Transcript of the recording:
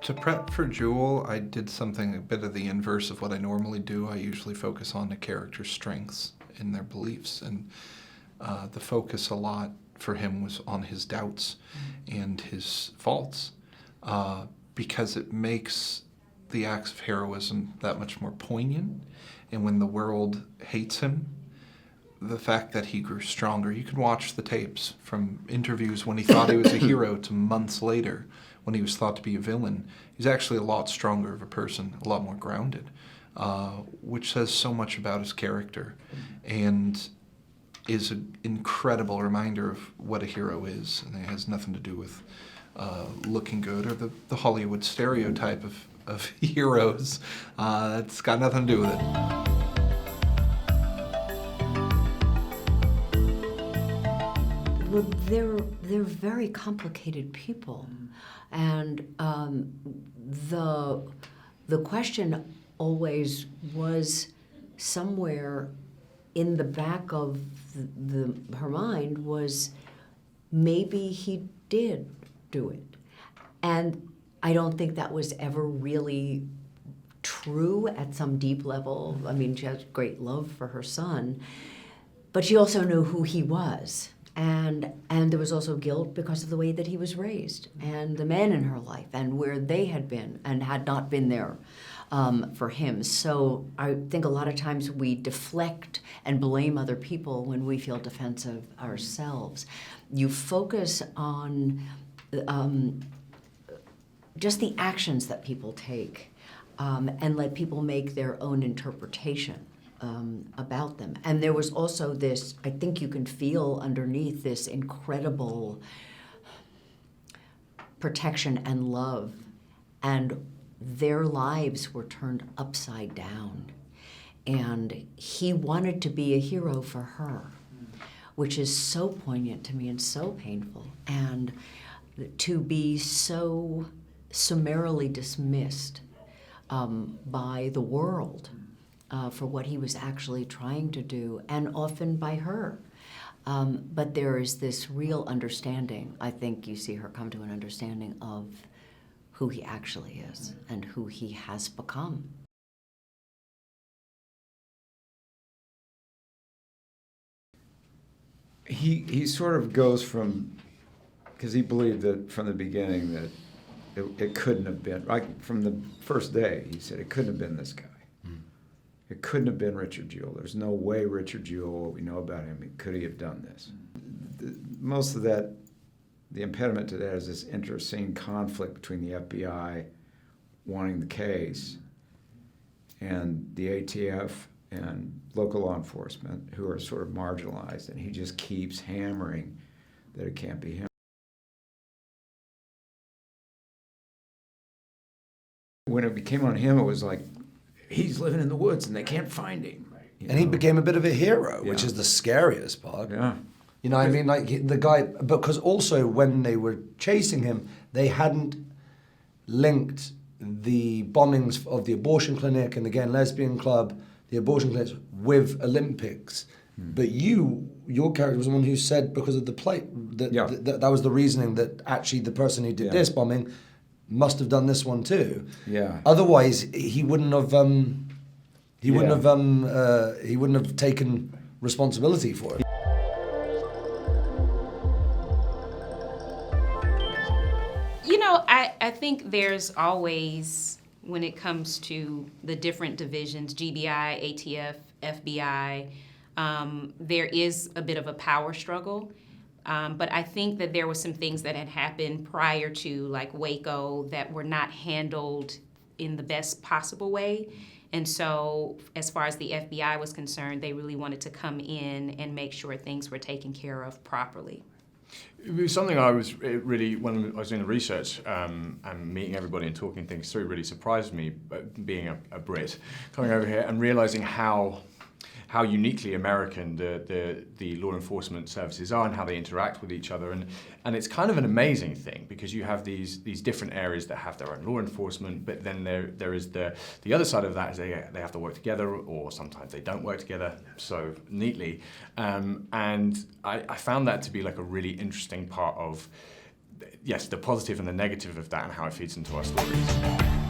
To prep for Jewell, I did something a bit of the inverse of what I normally do. I usually focus on the character's strengths and their beliefs, and the focus a lot for him was on his doubts and his faults, because it makes the acts of heroism that much more poignant. And when the world hates him, the fact that he grew stronger. You can watch the tapes from interviews when he thought he was a hero to months later when he was thought to be a villain. He's actually a lot stronger of a person, a lot more grounded, which says so much about his character and is an incredible reminder of what a hero is. And it has nothing to do with looking good or the Hollywood stereotype of heroes. It's got nothing to do with it. Well, they're very complicated people, and the question always was somewhere in the back of her mind was maybe he did do it, and I don't think that was ever really true at some deep level. I mean, she has great love for her son, but she also knew who he was. And there was also guilt because of the way that he was raised and the men in her life and where they had been and had not been there for him. So I think a lot of times we deflect and blame other people when we feel defensive ourselves. You focus on just the actions that people take and let people make their own interpretation about them. And there was also this, I think you can feel underneath this incredible protection and love, and their lives were turned upside down. And he wanted to be a hero for her, which is so poignant to me and so painful. And to be so summarily dismissed by the world for what he was actually trying to do, and often by her. But there is this real understanding. I think you see her come to an understanding of who he actually is and who he has become. He sort of goes from, because he believed that from the beginning that it couldn't have been, like from the first day, he said it couldn't have been this guy. It couldn't have been Richard Jewell. There's no way Richard Jewell, what we know about him, could he have done this? Most of that, the impediment to that is this interscene conflict between the FBI wanting the case and the ATF and local law enforcement, who are sort of marginalized, and he just keeps hammering that it can't be him. When it became on him, it was like, he's living in the woods and they can't find him. And he became a bit of a hero, which is the scariest part. Yeah. You know what I mean? Like the guy, because also when they were chasing him, they hadn't linked the bombings of the abortion clinic and the gay and lesbian club, the abortion clinics, with Olympics. But your character was the one who said because of the plate, that was the reasoning that actually the person who did this bombing must have done this one too. Yeah. Otherwise, he wouldn't have. He wouldn't have taken responsibility for it. You know, I think there's always, when it comes to the different divisions, GBI, ATF, FBI, there is a bit of a power struggle. But I think that there were some things that had happened prior to, like Waco, that were not handled in the best possible way. And so as far as the FBI was concerned, they really wanted to come in and make sure things were taken care of properly. It was something I was really, when I was doing the research and meeting everybody and talking things through, really surprised me, being a Brit, coming over here and realizing how uniquely American the law enforcement services are and how they interact with each other. And it's kind of an amazing thing because you have these different areas that have their own law enforcement, but then there is the other side of that is they have to work together, or sometimes they don't work together so neatly. And I found that to be like a really interesting part of yes, the positive and the negative of that and how it feeds into our stories.